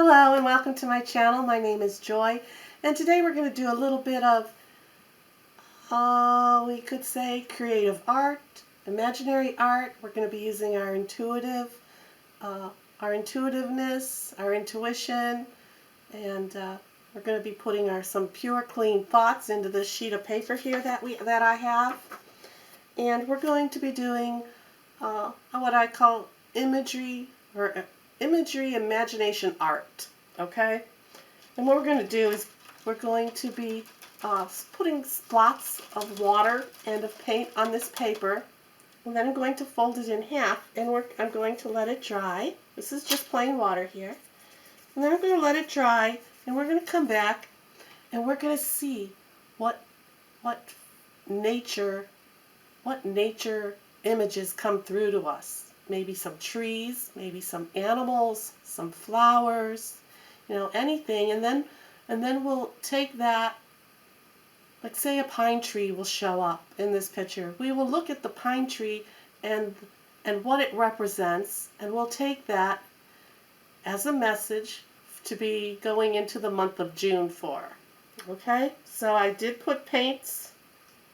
Hello and welcome to my channel. My name is Joy, and today we're going to do a little bit of, we could say, creative art, imaginary art. We're going to be using our intuitiveness, our intuition, and we're going to be putting some pure, clean thoughts into this sheet of paper here that I have, and we're going to be doing what I call imagery imagination art, okay? And what we're going to do is we're going to be putting spots of water and of paint on this paper, and then I'm going to fold it in half, and I'm going to let it dry. This is just plain water here. And then I'm going to let it dry, and we're going to come back, and we're going to see what nature images come through to us. Maybe some trees, maybe some animals, some flowers, anything, and then we'll take that, like say a pine tree will show up in this picture. We will look at the pine tree and what it represents, and we'll take that as a message to be going into the month of June for. Okay? So I did put paints.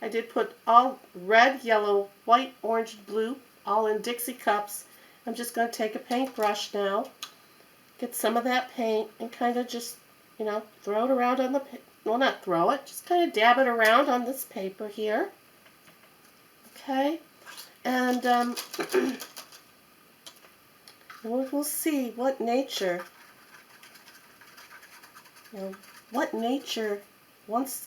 I did put all red, yellow, white, orange, and blue, all in Dixie cups. I'm just going to take a paintbrush now, get some of that paint, and kind of just, throw it around on the, well, not throw it, just kind of dab it around on this paper here. Okay? And we'll see what nature, what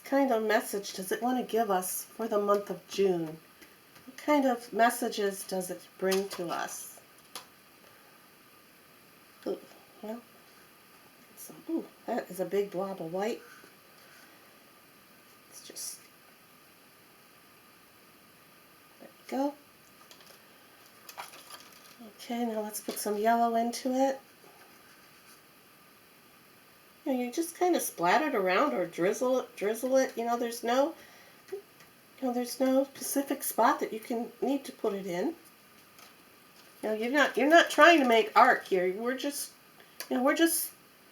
kind of message does it want to give us for the month of June? What kind of messages does it bring to us? Ooh, well, that is a big blob of white. Let's just, there we go. Okay, now let's put some yellow into it. You just kind of splatter it around or drizzle it. There's no specific spot that you need to put it in. You're not trying to make art here. We're just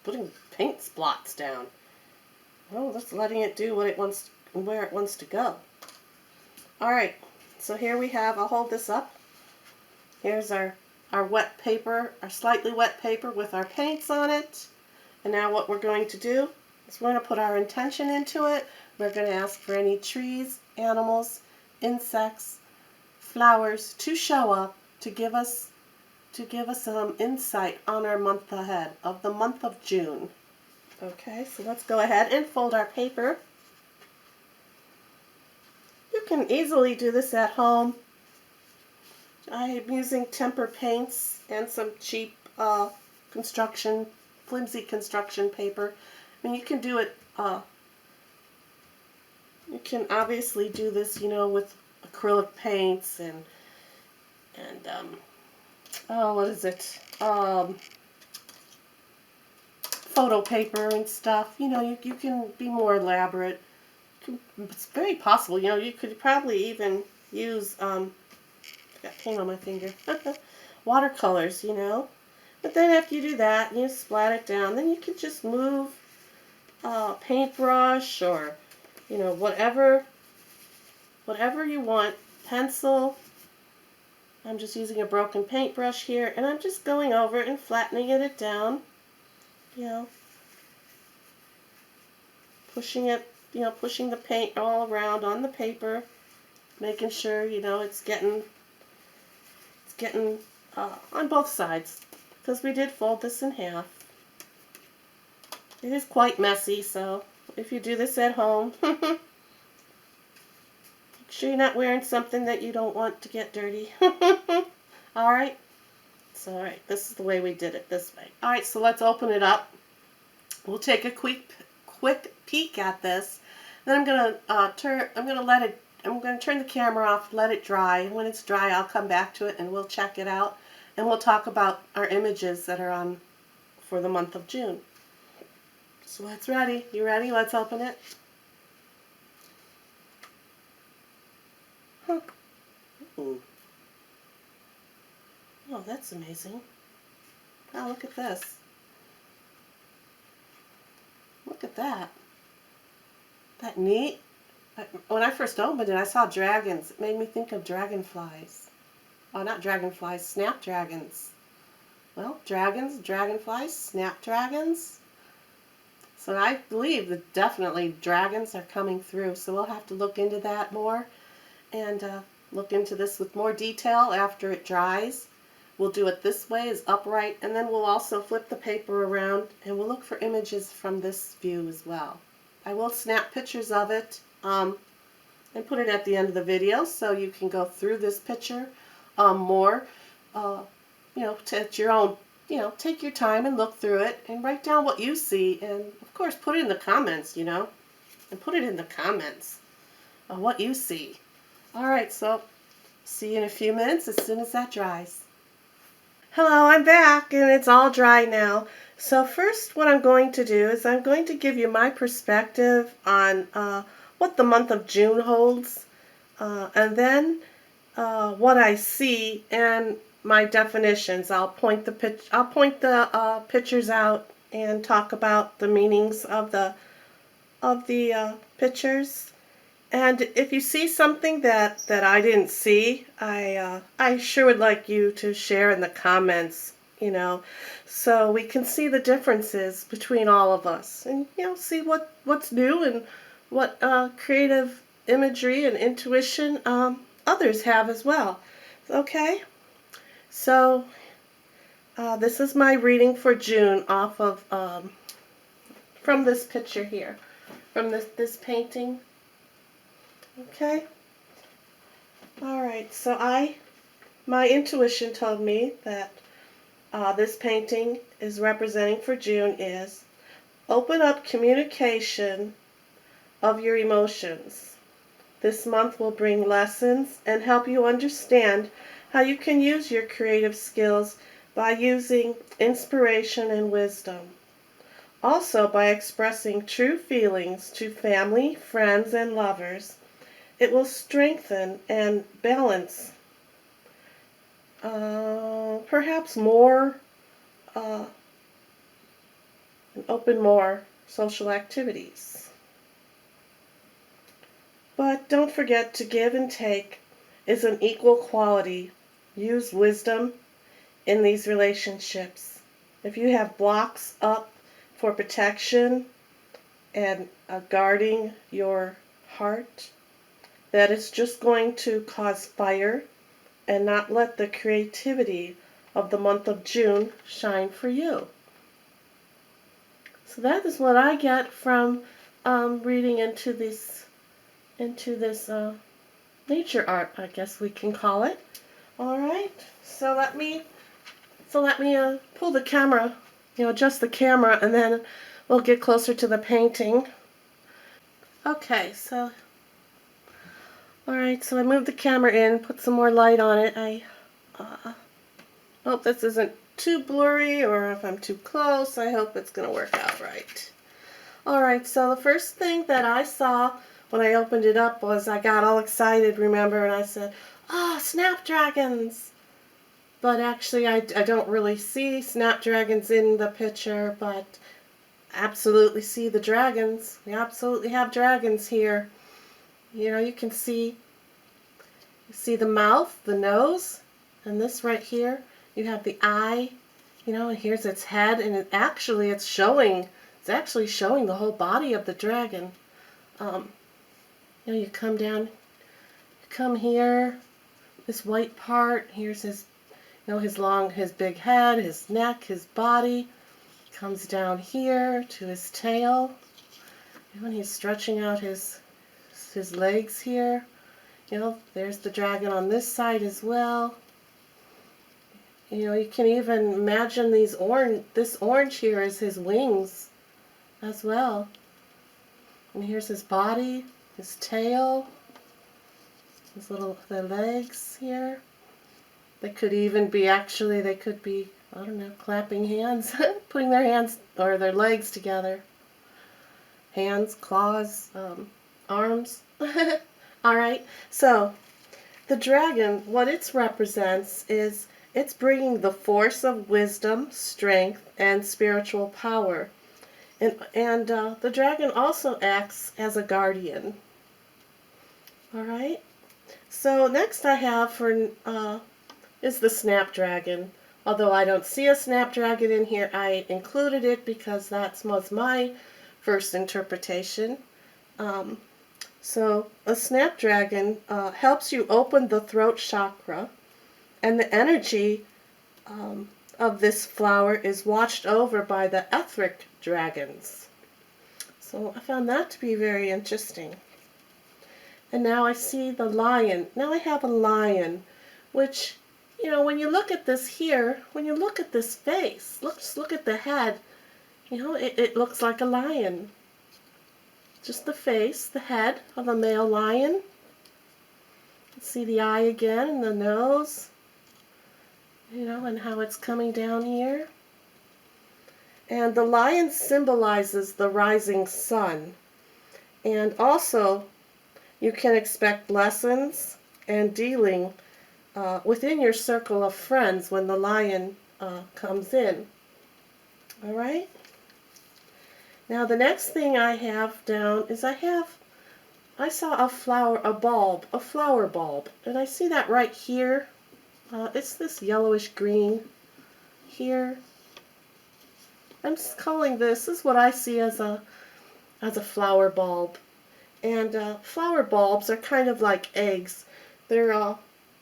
putting paint spots down. Well, just letting it do what it wants, where it wants to go. All right. So here we have. I'll hold this up. Here's our wet paper, our slightly wet paper with our paints on it. And now what we're going to do is we're going to put our intention into it. We're going to ask for any trees, animals, insects, flowers to show up to give us some insight on our month ahead of the month of June. Okay, so let's go ahead and fold our paper. You can easily do this at home. I am using temper paints and some cheap flimsy construction paper. I mean, you can do it, you can obviously do this, with acrylic paints and what is it? Photo paper and stuff. You can be more elaborate. It's very possible. You could probably even use, got paint on my finger, watercolors, But then after you do that, you splat it down, then you can just move a paintbrush or, whatever you want, pencil. I'm just using a broken paintbrush here, and I'm just going over it and flattening it down, pushing the paint all around on the paper, making sure, it's getting on both sides, because we did fold this in half. It is quite messy, so if you do this at home, make sure you're not wearing something that you don't want to get dirty. Alright? So, alright, this is the way we did it, this way. Alright, so let's open it up. We'll take a quick peek at this. Then I'm going to turn the camera off, let it dry. And when it's dry, I'll come back to it and we'll check it out. And we'll talk about our images that are on for the month of June. So it's ready. You ready? Let's open it. Huh. Ooh. Oh, that's amazing. Oh, look at this. at that. That neat? When I first opened it, I saw dragons. It made me think of dragonflies. Oh, not dragonflies, snapdragons. Well, dragons, dragonflies, snapdragons. So I believe that definitely dragons are coming through. So we'll have to look into that more and look into this with more detail after it dries. We'll do it this way, as upright, and then we'll also flip the paper around and we'll look for images from this view as well. I will snap pictures of it and put it at the end of the video so you can go through this picture more, at your own, take your time and look through it and write down what you see, and of course put it in the comments, and put it in the comments of what you see. Alright, so see you in a few minutes as soon as that dries. Hello, I'm back and it's all dry now. So first what I'm going to do is I'm going to give you my perspective on what the month of June holds, and then what I see and my definitions. I'll point the pictures out and talk about the meanings of the pictures. And if you see something that I didn't see, I sure would like you to share in the comments, so we can see the differences between all of us, and see what's new and what creative imagery and intuition others have as well. Okay, so this is my reading for June off of from this picture here, from this painting. Okay. Alright, so my intuition told me that this painting is representing for June is open up communication of your emotions. This month will bring lessons and help you understand how you can use your creative skills by using inspiration and wisdom. Also, by expressing true feelings to family, friends, and lovers, it will strengthen and balance, perhaps more, and open more social activities. But don't forget to give and take is an equal quality. Use wisdom in these relationships. If you have blocks up for protection and guarding your heart, that is just going to cause fire and not let the creativity of the month of June shine for you. So that is what I get from reading into this nature art, I guess we can call it. All right. So let me pull the camera, adjust the camera, and then we'll get closer to the painting. Okay. So. Alright, so I moved the camera in, put some more light on it. I hope this isn't too blurry, or if I'm too close, I hope it's going to work out right. Alright, so the first thing that I saw when I opened it up was I got all excited, remember, and I said, snapdragons! But actually I don't really see snapdragons in the picture, but absolutely see the dragons. We absolutely have dragons here. You can see the mouth, the nose, and this right here, you have the eye, and here's its head, and it's actually showing the whole body of the dragon. You come down, you come here, this white part, here's his, his big head, his neck, his body, comes down here to his tail, and he's stretching out his legs here. There's the dragon on this side as well. You can even imagine this orange here is his wings as well. And here's his body, his tail, the legs here. They could be, I don't know, clapping hands, putting their hands or their legs together. Hands, claws, arms. Alright, so the dragon, what it represents is it's bringing the force of wisdom, strength, and spiritual power. And the dragon also acts as a guardian. All right. So next I have for is the snapdragon. Although I don't see a snapdragon in here, I included it because that was my first interpretation. Um, so a snapdragon helps you open the throat chakra, and the energy of this flower is watched over by the etheric dragons. So I found that to be very interesting. And now I see the lion. Now I have a lion, which, you know, when you look at this here, when you look at this face, look at the head, you know, it looks like a lion. Just the face, the head of a male lion. See the eye again and the nose, you know, and how it's coming down here. And the lion symbolizes the rising sun. And also, you can expect lessons and dealing within your circle of friends when the lion comes in. All right? Now the next thing I have down is I saw a flower bulb, and I see that right here. It's this yellowish green here. I'm just calling this is what I see as a flower bulb. And flower bulbs are kind of like eggs. They're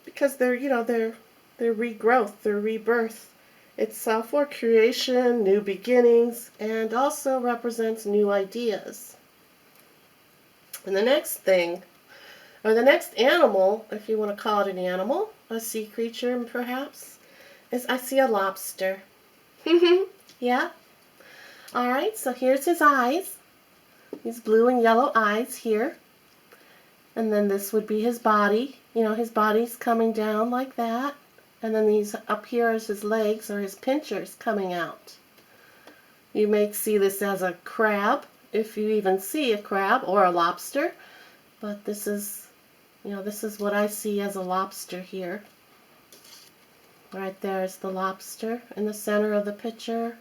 because they're, you know, they're regrowth, they're rebirth. It's for creation, new beginnings, and also represents new ideas. And the next thing, or the next animal, if you want to call it an animal, a sea creature perhaps, is I see a lobster. Yeah? Alright, so here's his eyes. These blue and yellow eyes here. And then this would be his body. You know, his body's coming down like that. And then these up here is his legs or his pinchers coming out. You may see this as a crab, if you even see a crab, or a lobster. But this is, you know, this is what I see as a lobster here. Right there is the lobster in the center of the picture.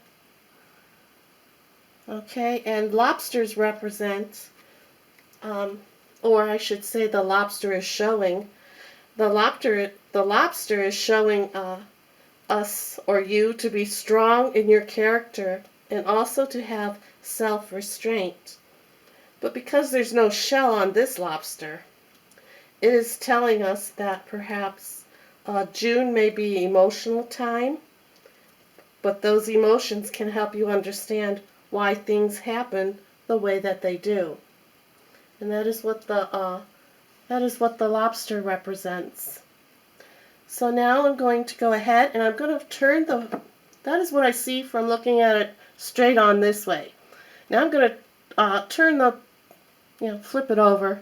Okay, and lobsters represent, or I should say the lobster is showing, the lobster is showing us or you to be strong in your character and also to have self-restraint. But because there's no shell on this lobster, it is telling us that perhaps June may be emotional time, but those emotions can help you understand why things happen the way that they do. And that is what the lobster represents. So now I'm going to go ahead and I'm going to turn that is what I see from looking at it straight on this way. Now I'm going to turn flip it over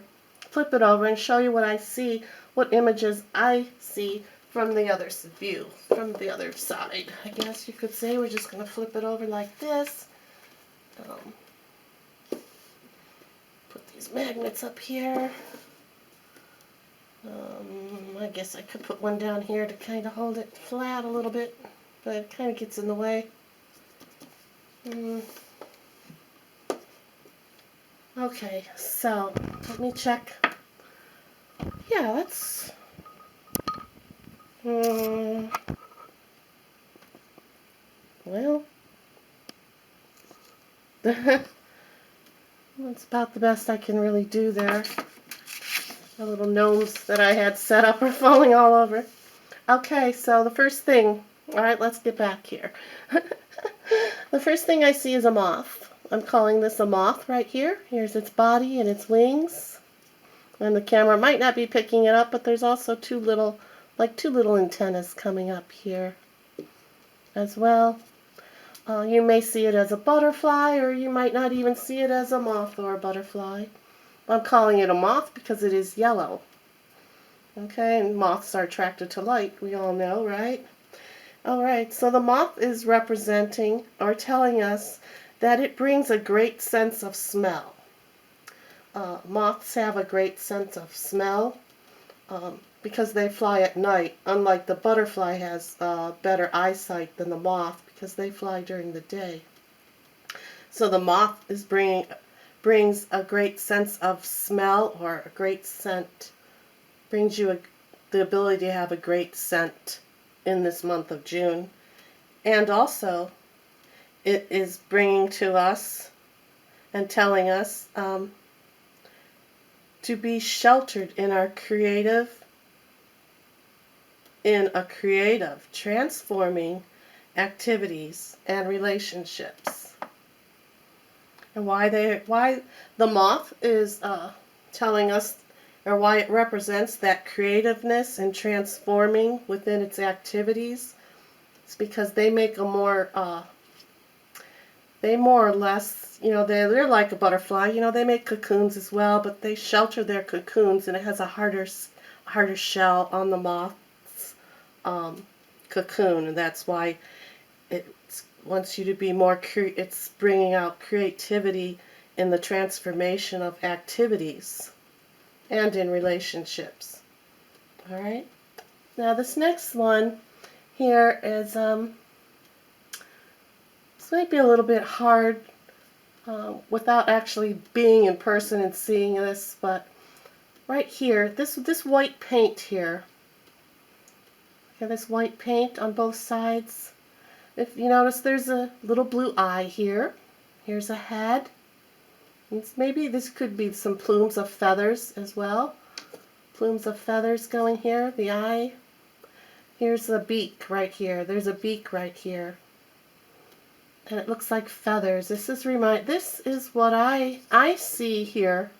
and show you what I see, what images I see from the other view, from the other side. I guess you could say we're just going to flip it over like this. Put these magnets up here. I guess I could put one down here to kind of hold it flat a little bit, but it kind of gets in the way. Okay, so let me check. Yeah, let's... well... that's about the best I can really do there. The little gnomes that I had set up are falling all over. Okay, so the first thing... Alright, let's get back here. The first thing I see is a moth. I'm calling this a moth right here. Here's its body and its wings. And the camera might not be picking it up, but there's also two little antennas coming up here as well. You may see it as a butterfly, or you might not even see it as a moth or a butterfly. I'm calling it a moth because it is yellow. Okay, and moths are attracted to light, we all know, right? Alright, so the moth is representing or telling us that it brings a great sense of smell. Moths have a great sense of smell because they fly at night, unlike the butterfly has better eyesight than the moth because they fly during the day. So the moth is brings a great sense of smell, or a great scent, brings you the ability to have a great scent in this month of June. And also, it is bringing to us and telling us to be sheltered in our creative, transforming activities and relationships. And why the moth is telling us, or why it represents that creativeness and transforming within its activities. It's because they make a they more or less, they're like a butterfly. They make cocoons as well, but they shelter their cocoons, and it has a harder shell on the moth's cocoon, and that's why it wants you to be more. It's bringing out creativity in the transformation of activities and in relationships. All right. Now this next one here is this might be a little bit hard without actually being in person and seeing this, but right here, this white paint here, okay, this white paint on both sides. If you notice, there's a little blue eye here. Here's a head. Maybe this could be some plumes of feathers as well. Plumes of feathers going here, the eye. Here's the beak right here. There's a beak right here. And it looks like feathers. This is what I see here.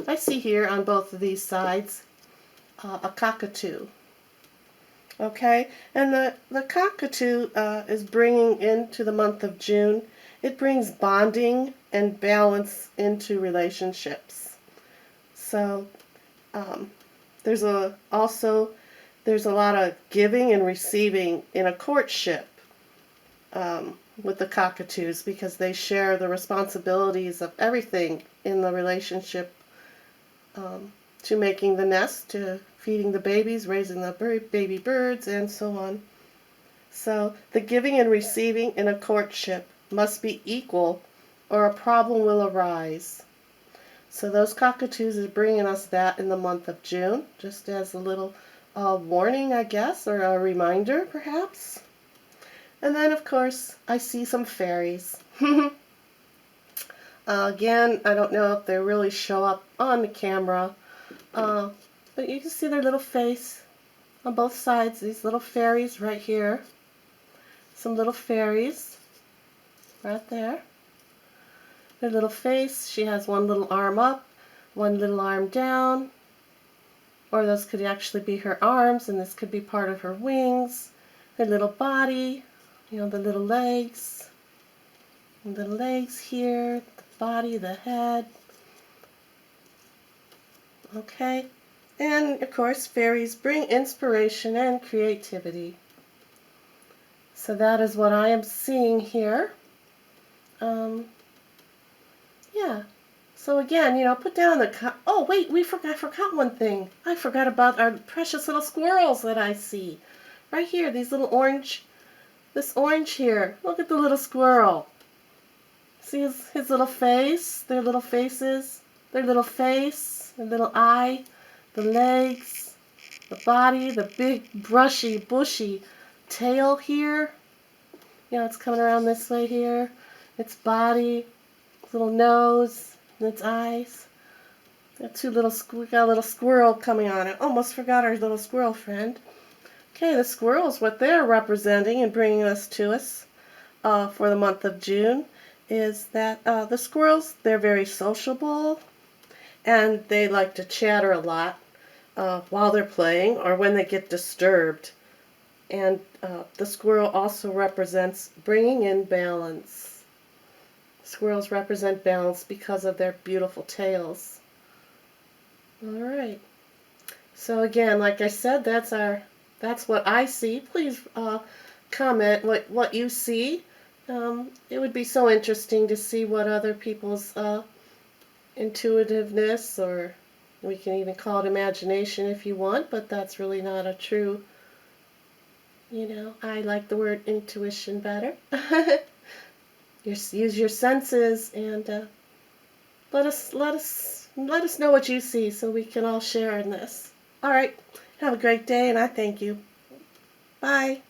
I see here on both of these sides a cockatoo. Okay, and the cockatoo is bringing into the month of June. It brings bonding and balance into relationships. So there's a lot of giving and receiving in a courtship. With the cockatoos, because they share the responsibilities of everything in the relationship, to making the nest, to feeding the babies, raising the baby birds, and so on. So the giving and receiving in a courtship must be equal, or a problem will arise. So those cockatoos are bringing us that in the month of June, just as a little warning, I guess, or a reminder, perhaps. And then, of course, I see some fairies. Again, I don't know if they really show up on the camera, but you can see their little face on both sides. These little fairies right here. Some little fairies right there. Their little face. She has one little arm up, one little arm down. Or those could actually be her arms, and this could be part of her wings. Her little body. The little legs here, the body, the head. Okay, and of course, fairies bring inspiration and creativity. So that is what I am seeing here. Yeah. So again, put down the. Oh wait, I forgot one thing. I forgot about our precious little squirrels that I see, right here. These little orange. This orange here, look at the little squirrel. See his little face, their little faces, their little face, their little eye, the legs, the body, the big brushy, bushy tail here. It's coming around this way here. Its body, its little nose, and its eyes. We got a little squirrel coming on. I almost forgot our little squirrel friend. Okay, the squirrels, what they're representing and bringing us for the month of June is that the squirrels, they're very sociable, and they like to chatter a lot while they're playing or when they get disturbed. And the squirrel also represents bringing in balance. Squirrels represent balance because of their beautiful tails. All right. So again, like I said, that's what I see. Please comment what you see. It would be so interesting to see what other people's intuitiveness, or we can even call it imagination if you want, but that's really not a true, I like the word intuition better. use your senses, and let us know what you see, so we can all share in this. All right. Have a great day, and I thank you. Bye.